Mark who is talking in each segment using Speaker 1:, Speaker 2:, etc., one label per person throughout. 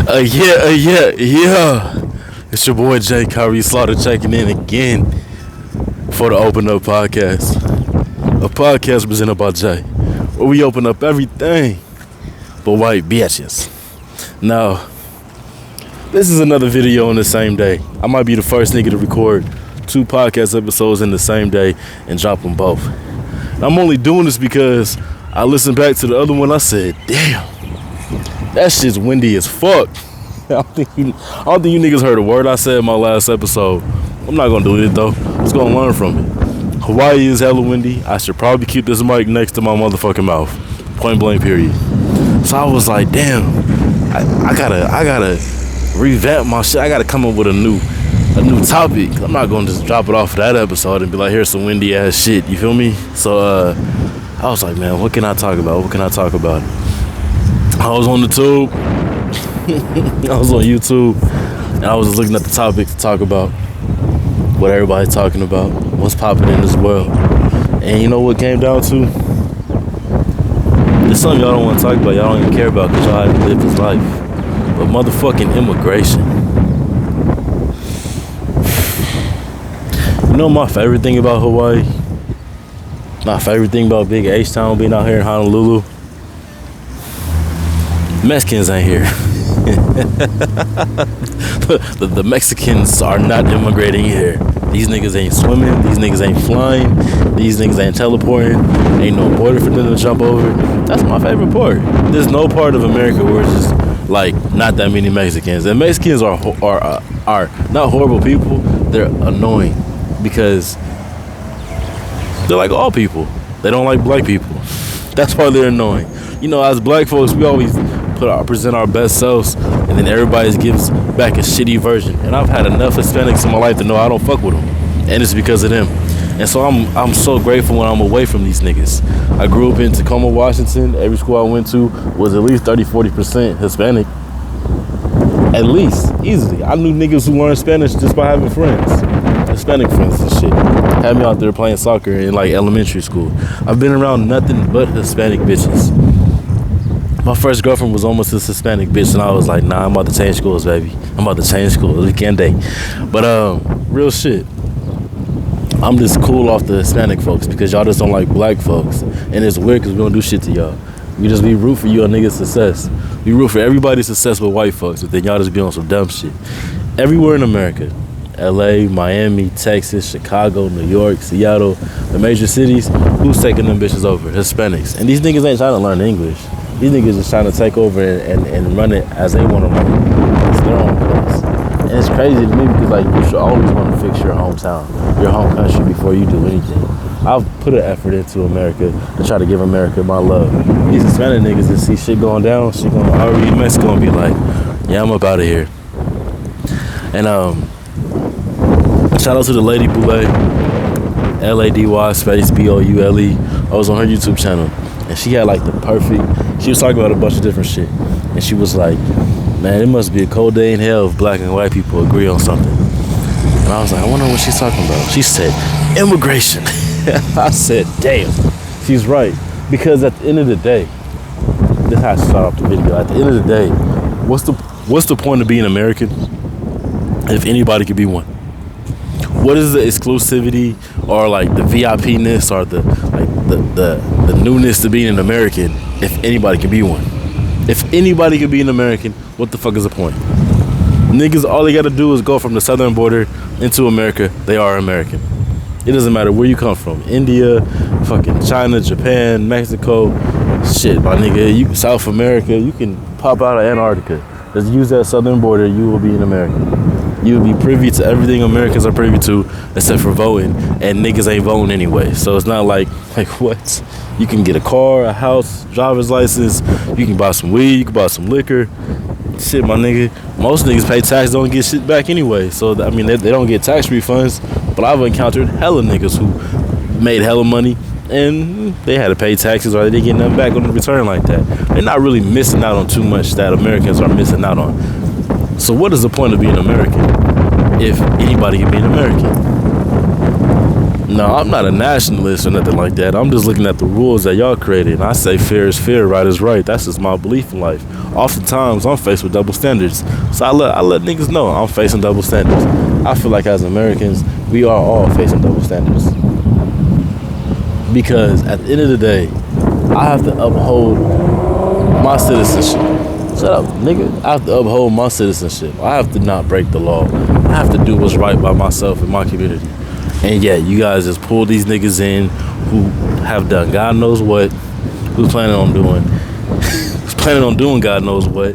Speaker 1: Yeah. It's your boy Jay Kyrie Slaughter checking in again for the Open Up Podcast. A podcast presented by Jay, where we open up everything but white bitches. Now, this is another video on the same day. I might be the first nigga to record 2 podcast episodes in the same day and drop them both. And I'm only doing this because I listened back to the other one. I said, damn, that shit's windy as fuck. I don't think you niggas heard a word I said in my last episode. I'm not gonna delete it though. I'm just gonna learn from it. Hawaii is hella windy. I should probably keep this mic next to my motherfucking mouth. Point blank period. So I was like, damn, I gotta revamp my shit. I gotta come up with a new topic. I'm not gonna just drop it off of that episode and be like, here's some windy ass shit. You feel me? So I was like, man, what can I talk about? I was on the tube. I was on YouTube and I was just looking at the topics to talk about what everybody's talking about, what's popping in this world. And you know what came down to? There's something y'all don't want to talk about, y'all don't even care about because y'all haven't lived this life. But motherfucking immigration. You know my favorite thing about Hawaii? My favorite thing about Big H-Town being out here in Honolulu? Mexicans ain't here. the Mexicans are not immigrating here. These niggas ain't swimming. These niggas ain't flying. These niggas ain't teleporting. Ain't no border for them to jump over. That's my favorite part. There's no part of America where it's just like not that many Mexicans. And Mexicans are not horrible people. They're annoying because they're like all people. They don't like black people. That's why they're annoying. You know, as black folks, we always present our best selves, and then everybody gives back a shitty version. And I've had enough Hispanics in my life to know I don't fuck with them, and it's because of them. And so I'm so grateful when I'm away from these niggas. I grew up in Tacoma, Washington. Every school I went to was at least 30-40% Hispanic. At least, easily. I knew niggas who learned Spanish just by having friends, Hispanic friends and shit. Had me out there playing soccer in like elementary school. I've been around nothing but Hispanic bitches. My first girlfriend was almost this Hispanic bitch, and I was like, nah, I'm about to change schools, baby. I'm about to change schools. We can't date. But real shit. I'm just cool off the Hispanic folks because y'all just don't like black folks. And it's weird because we don't do shit to y'all. We root for you a nigga's success. We root for everybody's success with white folks, but then y'all just be on some dumb shit. Everywhere in America, LA, Miami, Texas, Chicago, New York, Seattle, the major cities, who's taking them bitches over? Hispanics. And these niggas ain't trying to learn English. These niggas is trying to take over and run it as they want to run it. It's their own place. And it's crazy to me because like you should always want to fix your hometown, your home country before you do anything. I've put an effort into America to try to give America my love. These Hispanic niggas that see shit going down, shit going already in Mexico and be like, yeah, I'm up out of here. And shout out to the Lady Boule, LADY space BOULE. I was on her YouTube channel. And she had like she was talking about a bunch of different shit. And she was like, man, it must be a cold day in hell if black and white people agree on something. And I was like, I wonder what she's talking about. She said, immigration. I said, damn, she's right. Because at the end of the day, this has to start off the video. At the end of the day, what's the point of being American if anybody could be one? What is the exclusivity or like the VIP-ness or the newness to being an American if anybody can be one? If anybody can be an American, what the fuck is the point? Niggas, all they gotta do is go from the southern border into America. They are American. It doesn't matter where you come from. India, fucking China, Japan, Mexico. Shit, my nigga, South America, you can pop out of Antarctica. Just use that southern border, you will be an American. You will be privy to everything Americans are privy to except for voting, and niggas ain't voting anyway. So it's not like what? You can get a car, a house, driver's license, you can buy some weed, you can buy some liquor. Shit, my nigga, most niggas pay tax, don't get shit back anyway. So, I mean, they don't get tax refunds, but I've encountered hella niggas who made hella money and they had to pay taxes or they didn't get nothing back on the return like that. They're not really missing out on too much that Americans are missing out on. So what is the point of being American if anybody can be an American? No, I'm not a nationalist or nothing like that. I'm just looking at the rules that y'all created. And I say fair is fair, right is right. That's just my belief in life. Oftentimes, I'm faced with double standards. So I let niggas know I'm facing double standards. I feel like as Americans, we are all facing double standards. Because at the end of the day, I have to uphold my citizenship. Shut up, nigga. I have to uphold my citizenship. I have to not break the law. I have to do what's right by myself and my community. And yeah, you guys just pull these niggas in who have done God knows what, who's planning on doing God knows what,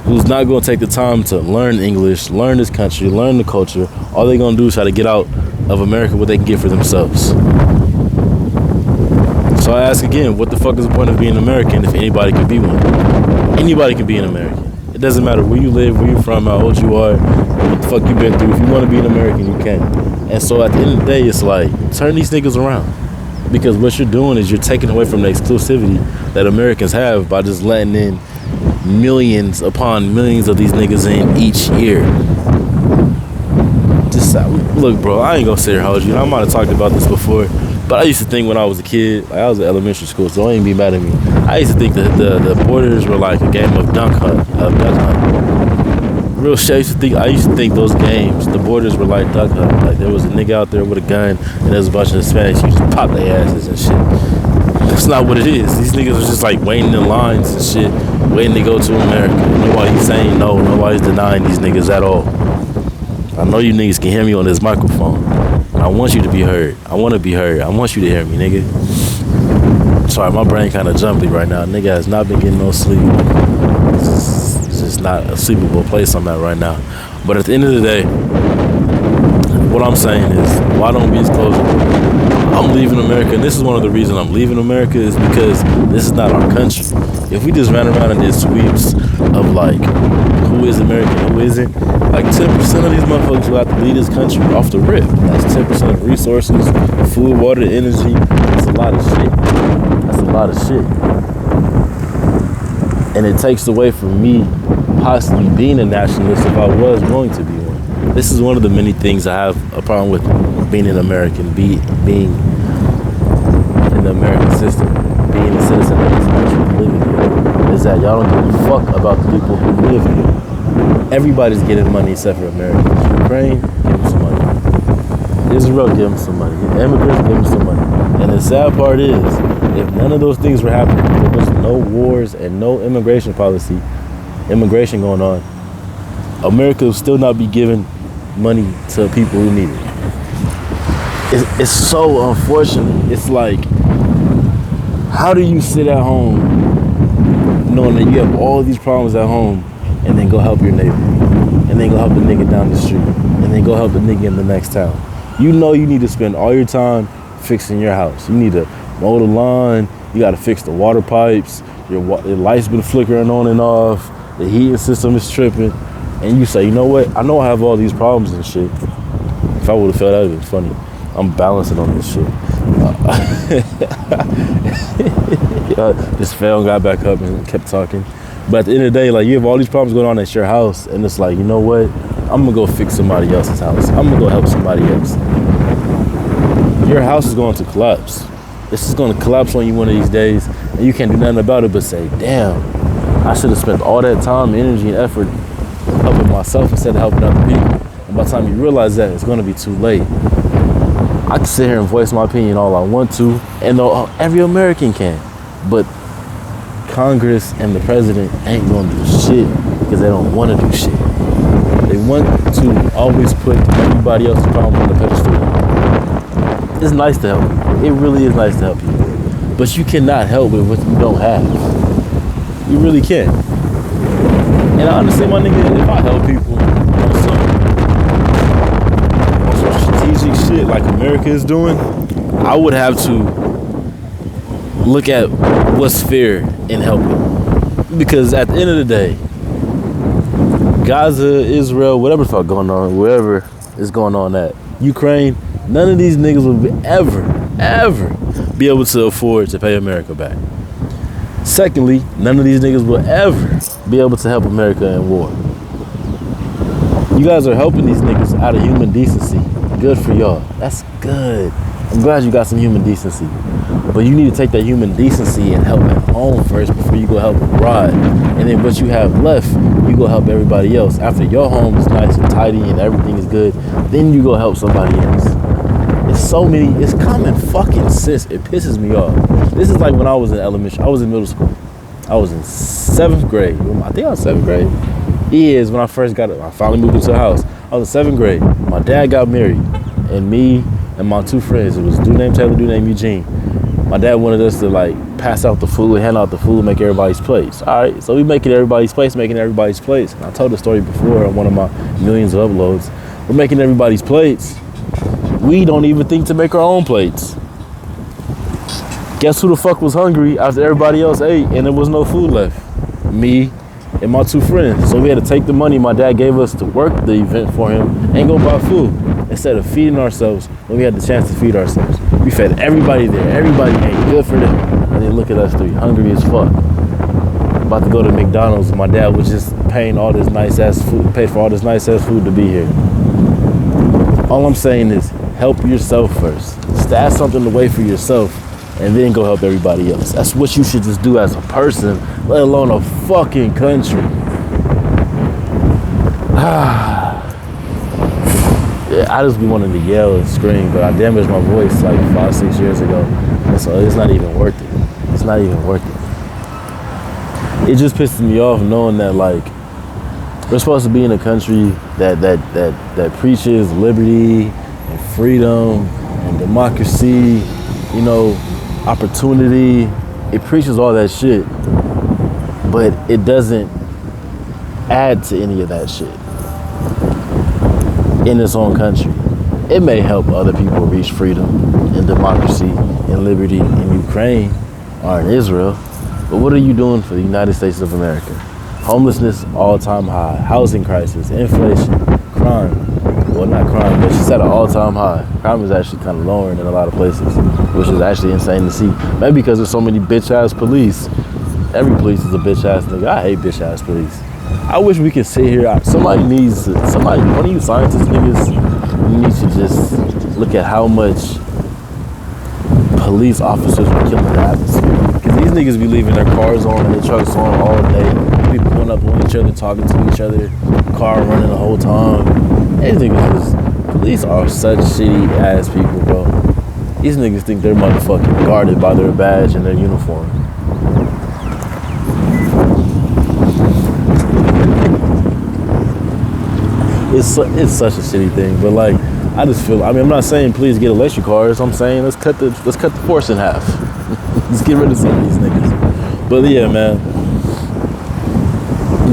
Speaker 1: who's not going to take the time to learn English, learn this country, learn the culture. All they're going to do is try to get out of America what they can get for themselves. So I ask again, what the fuck is the point of being American if anybody can be one? Anybody can be an American. It doesn't matter where you live, where you're from, how old you are, what the fuck you've been through. If you want to be an American, you can. And so at the end of the day, it's like, turn these niggas around. Because what you're doing is you're taking away from the exclusivity that Americans have by just letting in millions upon millions of these niggas in each year. Just look, bro, I ain't gonna sit here and hold you. I might have talked about this before, but I used to think when I was a kid, like I was in elementary school, so don't even be mad at me. I used to think that the borders were like a game of duck hunt. Real shit, I used to think those games, the borders were like duck hunt. Like there was a nigga out there with a gun and there was a bunch of Hispanics, you just pop their asses and shit. That's not what it is. These niggas are just like waiting in lines and shit, waiting to go to America. Nobody's saying no, nobody's denying these niggas at all. I know you niggas can hear me on this microphone. I want you to be heard. I want to be heard. I want you to hear me, nigga. Sorry, my brain kind of jumpy right now. Nigga has not been getting no sleep. It's just not a sleepable place I'm at right now. But at the end of the day, what I'm saying is, why don't we just close it? I'm leaving America, and this is one of the reasons I'm leaving America is because this is not our country. If we just ran around and did sweeps of like, who is American, who isn't, like 10% of these motherfuckers will have to leave this country off the rip. That's 10% of resources, food, water, energy. That's a lot of shit. That's a lot of shit. And it takes away from me possibly being a nationalist if I was going to be one. This is one of the many things I have a problem with being an American, being in the American system, being a citizen of this country, living here, is that y'all don't give a fuck about the people who live here. Everybody's getting money except for Americans. Ukraine, give them some money. Israel, give them some money. Immigrants, give them some money. And the sad part is, if none of those things were happening, if there was no wars and no immigration going on, America would still not be giving money to people who need it. It's so unfortunate. It's like, how do you sit at home knowing that you have all these problems at home and then go help your neighbor, and then go help the nigga down the street, and then go help the nigga in the next town? You know you need to spend all your time fixing your house. You need to mow the lawn, you gotta fix the water pipes, your light's been flickering on and off, the heating system is tripping, and you say, you know what, I know I have all these problems and shit. If I would've felt that, it'd been funny. I'm balancing on this shit. Just fell and got back up and kept talking. But at the end of the day, like, you have all these problems going on at your house, and it's like, you know what? I'm gonna go fix somebody else's house. I'm gonna go help somebody else. Your house is going to collapse. This is gonna collapse on you one of these days, and you can't do nothing about it but say, damn, I should have spent all that time, energy, and effort helping myself instead of helping other people. And by the time you realize that, it's gonna be too late. I can sit here and voice my opinion all I want to, and every American can, but Congress and the president ain't gonna do shit because they don't want to do shit. They want to always put everybody else's problems on the pedestal. It's nice to help you. It really is nice to help you. But you cannot help with what you don't have. You really can't. And I understand, my nigga, if I help people on some strategic shit like America is doing, I would have to look at what's fair in helping. Because at the end of the day, Gaza, Israel, whatever the fuck going on, wherever is going on at, Ukraine, none of these niggas will ever be able to afford to pay America back. Secondly, none of these niggas will ever be able to help America in war. You guys are helping these niggas out of human decency good for y'all. That's good. I'm glad you got some human decency. But you need to take that human decency and help at home first before you go help abroad. And then what you have left, you go help everybody else. After your home is nice and tidy and everything is good, then you go help somebody else. It's common fucking sense. It pisses me off. This is like when I was in elementary. I was in middle school. I was in 7th grade. I think I was 7th grade. When I first I finally moved into a house. I was in 7th grade. My dad got married. And me and my 2 friends, it was dude named Taylor, dude named Eugene. My dad wanted us to like pass out the food, hand out the food, make everybody's plates. All right, so we making everybody's plates. And I told the story before on one of my millions of uploads. We're making everybody's plates. We don't even think to make our own plates. Guess who the fuck was hungry after everybody else ate and there was no food left? Me and my 2 friends. So we had to take the money my dad gave us to work the event for him and go buy food instead of feeding ourselves when we had the chance to feed ourselves. We fed everybody there. Everybody ate. Good for them. And then look at us 3, hungry as fuck. About to go to McDonald's and my dad was just paying all this nice ass food, paid for all this nice ass food to be here. All I'm saying is help yourself first. Stash something away for yourself and then go help everybody else. That's what you should just do as a person, let alone a fucking country. Yeah, I just be wanting to yell and scream, but I damaged my voice like 5-6 years ago. And so it's not even worth it. It's not even worth it. It just pisses me off knowing that like we're supposed to be in a country that preaches liberty and freedom and democracy, you know, opportunity. It preaches all that shit, but it doesn't add to any of that shit in its own country. It may help other people reach freedom and democracy and liberty in Ukraine or in Israel, but what are you doing for the United States of America? Homelessness, all-time high. Housing crisis, inflation, crime. Well, not crime, but she's at an all-time high. Crime is actually kind of lowering in a lot of places, which is actually insane to see. Maybe because there's so many bitch-ass police. Every police is a bitch-ass nigga. I hate bitch-ass police. I wish we could sit here. One of you scientists niggas, you need to just look at how much police officers are killing the atmosphere. Because these niggas be leaving their cars on and their trucks on all day. People pulling up on each other, talking to each other, car running the whole time. These niggas, police are such shitty ass people, bro. These niggas think they're motherfucking guarded by their badge and their uniform. It's such a shitty thing, but like, I just feel, I'm not saying please get electric cars. I'm saying let's cut the force in half. Let's get rid of some of these niggas. But yeah, man,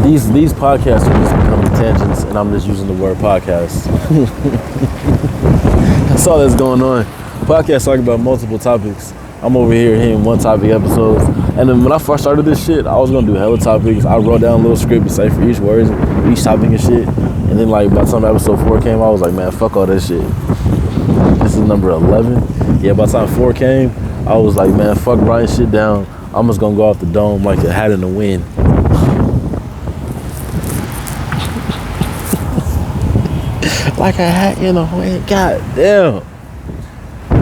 Speaker 1: these podcasts are just becoming tangents, and I'm just using the word podcast. That's all that's going on. Podcasts talk about multiple topics. I'm over here hitting one topic episodes. And then when I first started this shit, I was gonna do hella topics. I wrote down a little script to say for each word, each topic and shit. And then like by the time episode 4 came, I was like, man, fuck all that shit. This is number 11. Yeah, by the time 4 came, I was like, man, fuck writing shit down. I'm just gonna go off the dome like a hat in the wind. Like a hat in the wind. God damn.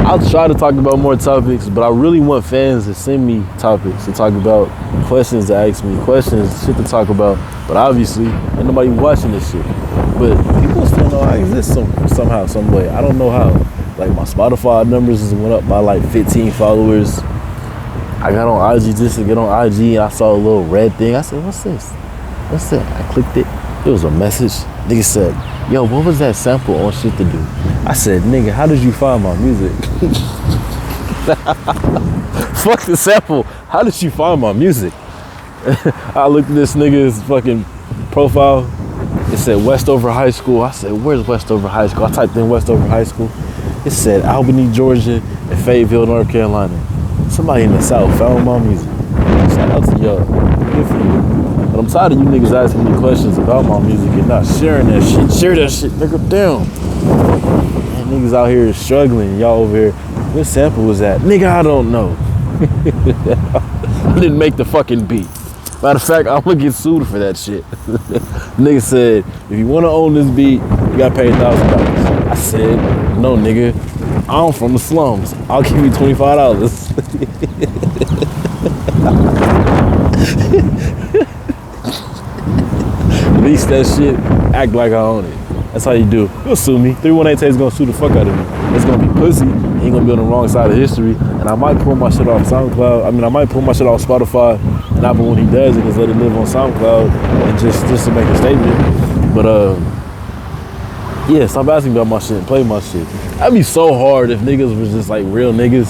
Speaker 1: I'll try to talk about more topics, but I really want fans to send me topics to talk about, questions to ask me, questions, shit to talk about. But obviously, ain't nobody watching this shit. But people still know I exist somehow, some way. I don't know how. Like my Spotify numbers just went up by like 15 followers. I got on IG just to get on IG and I saw a little red thing. I said, what's this? What's that? I clicked it. It was a message. Nigga said, yo, what was that sample on shit to do? I said, nigga, how did you find my music? Fuck the sample. How did you find my music? I looked at this nigga's fucking profile. It said Westover High School. I said, where's Westover High School? I typed in Westover High School. It said Albany, Georgia, and Fayetteville, North Carolina. Somebody in the South found my music. Shout out to y'all. Good for you. But I'm tired of you niggas asking me questions about my music and not sharing that shit. Share that shit, nigga, down. Man, niggas out here struggling. Y'all over here, what sample was that? Nigga, I don't know. I didn't make the fucking beat. Matter of fact, I'm gonna get sued for that shit. Nigga said, if you wanna own this beat, you gotta pay $1,000. I I said, no, nigga, I'm from the slums. I'll give you $25. Lease that shit, act like I own it. That's how you do. He'll sue me. 318 Tate's gonna sue the fuck out of me. It's gonna be pussy. He ain't gonna be on the wrong side of history. And I might pull my shit off SoundCloud. I mean, I might pull my shit off Spotify. And not, but when he does it, just let it live on SoundCloud and just to make a statement. But yeah, stop asking me about my shit and play my shit. That'd be so hard if niggas was just like real niggas.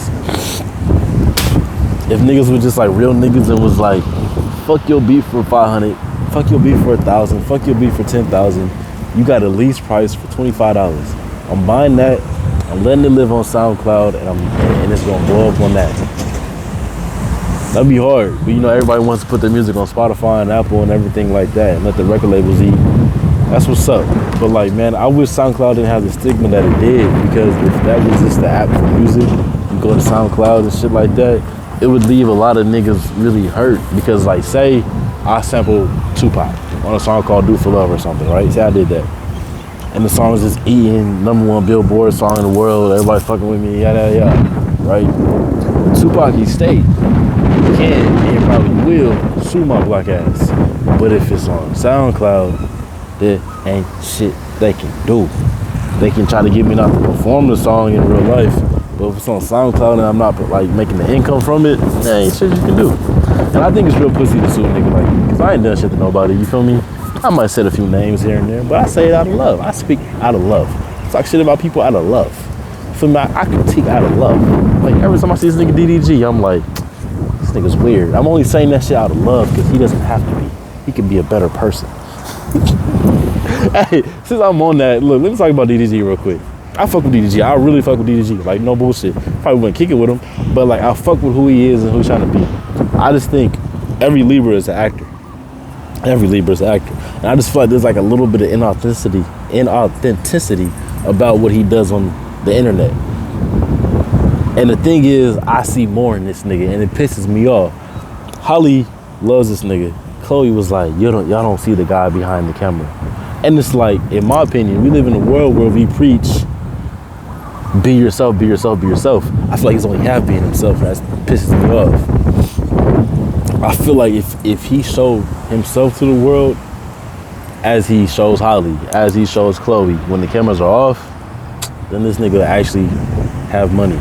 Speaker 1: If niggas was just like real niggas and was like, fuck your beat for 500, fuck your beat for 1,000, fuck your beat for 10,000. You got a lease price for $25. I'm buying that. I'm letting it live on SoundCloud, and it's gonna blow up on that. That'd be hard, but you know everybody wants to put their music on Spotify and Apple and everything like that, and let the record labels eat. That's what's up. But like, man, I wish SoundCloud didn't have the stigma that it did, because if that was just the app for music, you go to SoundCloud and shit like that, it would leave a lot of niggas really hurt. Because like, say I sampled Tupac on a song called Do For Love or something, right? Say I did that. And the song was just eating #1 Billboard song in the world. Everybody fucking with me, yada, yada, right? Tupac, he stayed. He can, and he probably will sue my black ass. But if it's on SoundCloud, there ain't shit they can do. They can try to get me not to perform the song in real life. But if it's on SoundCloud and I'm not like making the income from it, there ain't shit you can do. And I think it's real pussy to sue a nigga like me, because I ain't done shit to nobody, you feel me? I might say a few names here and there, but I say it out of love. I speak out of love. Talk shit about people out of love. For me, I critique out of love. Like, every time I see this nigga DDG, I'm like, this nigga's weird. I'm only saying that shit out of love because he doesn't have to be. He can be a better person. Hey, since I'm on that, look, let me talk about DDG real quick. I fuck with DDG. I really fuck with DDG. Like, no bullshit. Probably wouldn't kick it with him, but like, I fuck with who he is and who he's trying to be. I just think every Libra is an actor. Every Libra is an actor. And I just feel like there's like a little bit of inauthenticity about what he does on the internet. And the thing is, I see more in this nigga, and it pisses me off. Holly loves this nigga. Chloe was like, y'all don't see the guy behind the camera. And it's like, in my opinion, we live in a world where we preach, be yourself, be yourself, be yourself. I feel like he's only half being himself, and that pisses me off. I feel like if he showed himself to the world as he shows Holly, as he shows Chloe, when the cameras are off, then this nigga actually have money.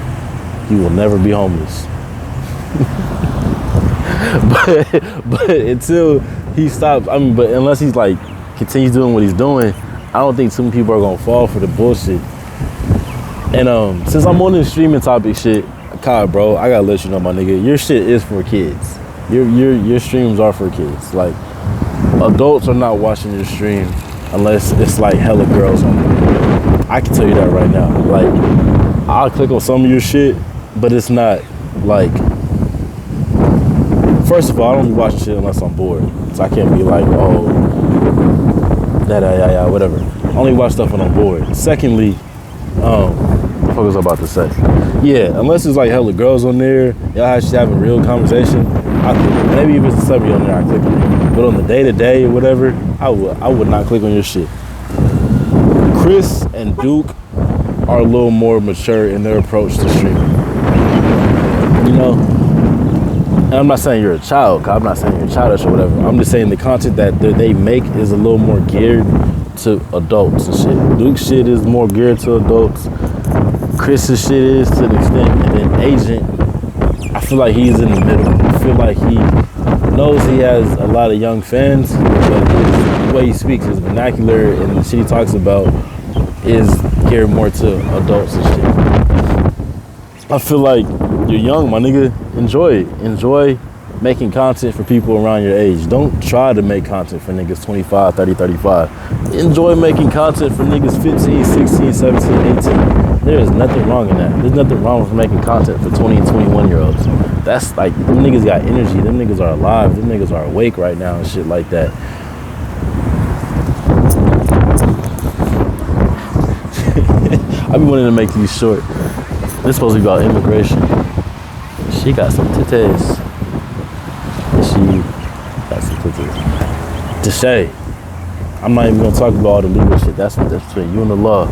Speaker 1: He will never be homeless. but until he stops, I mean, but unless he's like continues doing what he's doing, I don't think too many people are gonna fall for the bullshit. And since I'm on this streaming topic shit, God, bro, I gotta let you know, my nigga, your shit is for kids. Your streams are for kids. Like, adults are not watching your stream unless it's like hella girls on it. I can tell you that right now. Like, I'll click on some of your shit, but it's not like, first of all, I don't be watching shit unless I'm bored. So I can't be like, oh, yeah, whatever. I only watch stuff when I'm bored. Secondly, what the fuck was I about to say? Yeah, unless it's like hella girls on there, y'all actually having a real conversation, I click it. Maybe if it's a celebrity on there, I click it. But on the day-to-day or whatever, I would not click on your shit. Chris and Duke are a little more mature in their approach to streaming. You know? And I'm not saying you're a child, 'cause I'm not saying you're childish or whatever. I'm just saying the content that they make is a little more geared to adults and shit. Duke's shit is more geared to adults. Chris's shit is to the extent, and then Agent, I feel like he's in the middle. I feel like he knows he has a lot of young fans, but the way he speaks, his vernacular and the shit he talks about is geared more to adults and shit. I feel like you're young, my nigga. Enjoy it. Enjoy making content for people around your age. Don't try to make content for niggas 25, 30, 35. Enjoy making content for niggas 15, 16, 17, 18. There is nothing wrong in that. There's nothing wrong with making content for 20 and 21-year-olds. That's like, them niggas got energy. Them niggas are alive. Them niggas are awake right now and shit like that. I be wanting to make these short. This is supposed to be about immigration. She got some titties. She got some titties. Deshae. I'm not even gonna talk about all the legal shit. That's between you and the law.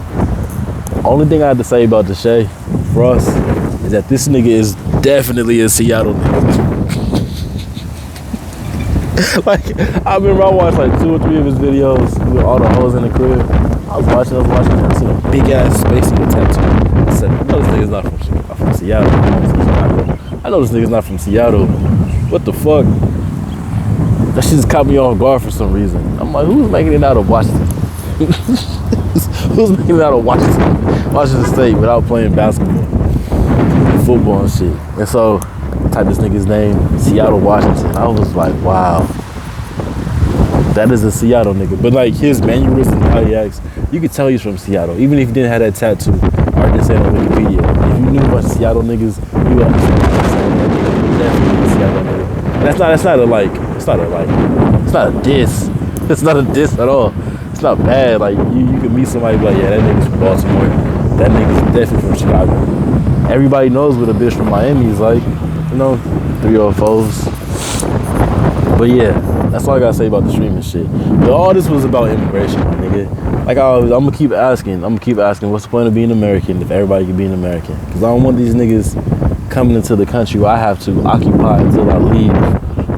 Speaker 1: Only thing I have to say about Deshae Frost is that this nigga is definitely a Seattle nigga. Like, I remember I watched like 2 or 3 of his videos with all the hoes in the crib. I was watching, I seen a big ass Space Eagle tattoo. I said, I know this nigga's not from Seattle. I know this nigga's not from Seattle. What the fuck? That shit just caught me off guard for some reason. I'm like, who's making it out of Washington? Who's making it out of Washington State without playing basketball, football and shit? And so, type this nigga's name, Seattle, Washington. I was like, wow. That is a Seattle nigga. But like his mannerisms and how he acts, you could tell he's from Seattle. Even if he didn't have that tattoo, or just say on Wikipedia. If you knew a bunch of Seattle niggas, you would understand what I'm saying. Definitely a Seattle nigga. And it's not a diss. It's not a diss at all. It's not bad. Like you could meet somebody like, yeah, that nigga's from Baltimore. That nigga's definitely from Chicago. Everybody knows what a bitch from Miami is like. You know, 304s. But yeah, that's all I gotta say about the streaming shit. But all this was about immigration, my nigga. Like I'm gonna keep asking, what's the point of being American if everybody can be an American? Because I don't want these niggas coming into the country where I have to occupy until I leave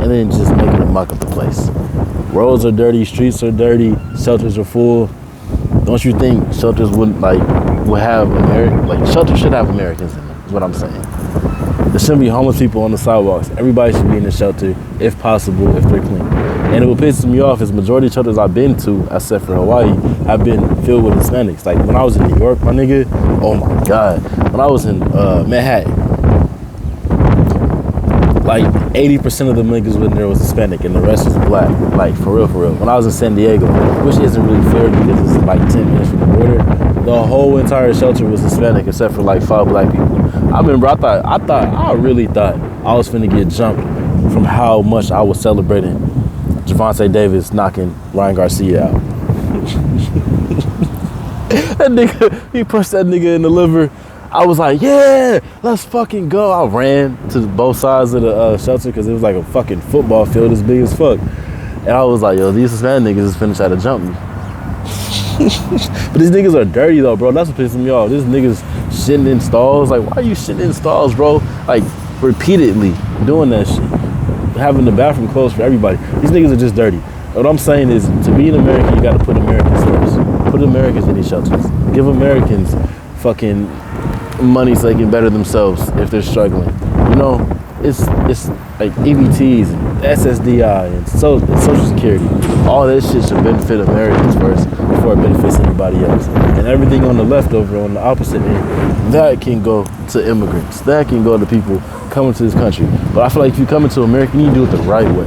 Speaker 1: and then just making a muck of the place. Roads are dirty, streets are dirty, shelters are full. Don't you think shelters would have shelters should have Americans in them, is what I'm saying. There shouldn't be homeless people on the sidewalks. Everybody should be in the shelter, if possible, if they're clean. And what pisses me off is majority of shelters I've been to, except for Hawaii, have been filled with Hispanics. Like when I was in New York, my nigga, oh my God. When I was in Manhattan, like 80% of the niggas in there was Hispanic and the rest was black. Like for real. When I was in San Diego, which isn't really fair because it's like 10 minutes from the border, the whole entire shelter was Hispanic except for like 5 black people. I remember I really thought I was finna get jumped from how much I was celebrating Gervonta Davis knocking Ryan Garcia out. That nigga, he punched that nigga in the liver. I was like, yeah, let's fucking go. I ran to both sides of the shelter because it was like a fucking football field as big as fuck. And I was like, yo, these Hispanic niggas is finna try to jump me. But these niggas are dirty though, bro. That's what pisses me off. These niggas shitting in stalls. Like, why are you shitting in stalls, bro? Like, repeatedly doing that shit. Having the bathroom closed for everybody. These niggas are just dirty. What I'm saying is, to be an American, you gotta put Americans first. Put Americans in these shelters. Give Americans fucking money so they can better themselves if they're struggling. You know, it's like EBTs and SSDI and Social Security. All that shit should benefit Americans first before it benefits anybody else. And everything on the leftover, on the opposite end, that can go to immigrants. That can go to people coming to this country. But I feel like if you come into America, you need to do it the right way.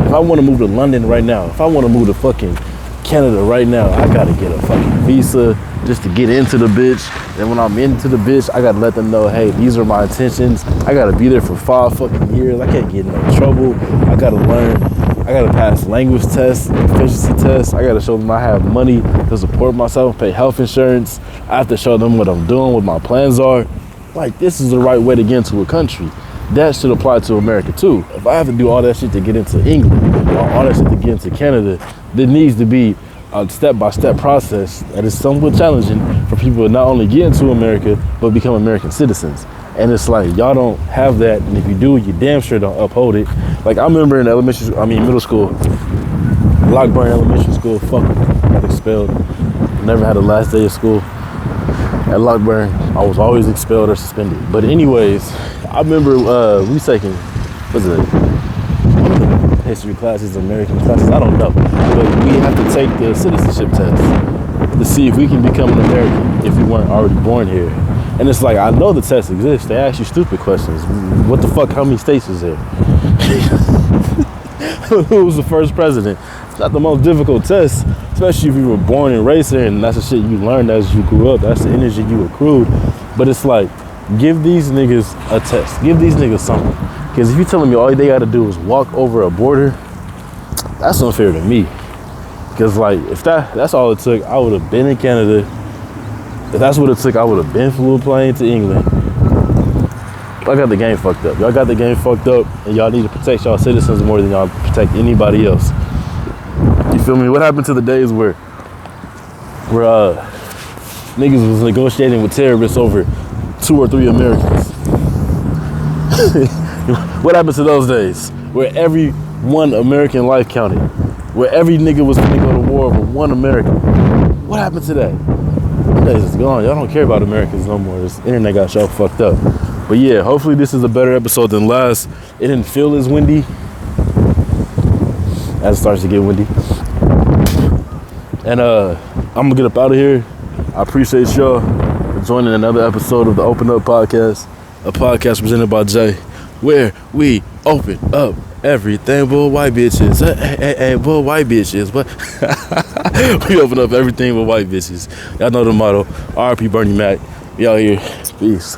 Speaker 1: If I want to move to London right now, if I want to move to fucking Canada right now, I gotta get a fucking visa just to get into the bitch. And when I'm into the bitch, I gotta let them know, hey, these are my intentions. I gotta be there for 5 fucking years. I can't get in no trouble. I gotta learn. I gotta pass language tests, proficiency tests. I gotta show them I have money to support myself, pay health insurance. I have to show them what I'm doing, what my plans are. Like, this is the right way to get into a country. That should apply to America too. If I have to do all that shit to get into England, or all that shit to get into Canada, there needs to be a step-by-step process that is somewhat challenging for people to not only get into America, but become American citizens. And it's like, y'all don't have that, and if you do, you damn sure don't uphold it. Like, I remember in middle school, Lockburn Elementary School, got expelled. Never had a last day of school. At Lockburn, I was always expelled or suspended. But anyways, I remember we taking, history classes, American classes, I don't know. But we have to take the citizenship test to see if we can become an American if we weren't already born here. And it's like, I know the test exists. They ask you stupid questions. What the fuck, how many states is there? Who was the first president? It's not the most difficult test, especially if you were born and raised here and that's the shit you learned as you grew up. That's the energy you accrued. But it's like, give these niggas a test. Give these niggas something. Because if you're telling me all they gotta do is walk over a border, that's unfair to me. Because like, if that's all it took, I would have been in Canada. If that's what it took, I would have been flew a plane to England. Y'all got the game fucked up. Y'all got the game fucked up, and y'all need to protect y'all citizens more than y'all protect anybody else. You feel me? What happened to the days where niggas was negotiating with terrorists over 2 or 3 Americans. What happened to those days? Where every one American life counted. Where every nigga was gonna go to war over 1 American. What happened to that? Them days is gone. Y'all don't care about Americans no more. This internet got y'all fucked up. But yeah, hopefully this is a better episode than last. It didn't feel as windy as it starts to get windy. And I'm gonna get up out of here. I appreciate y'all for joining another episode of the Open Up Podcast, a podcast presented by Jay, where we open up everything but white bitches. Hey, but white bitches. But we open up everything but white bitches. Y'all know the motto. RP Bernie Mac. We out here. Peace.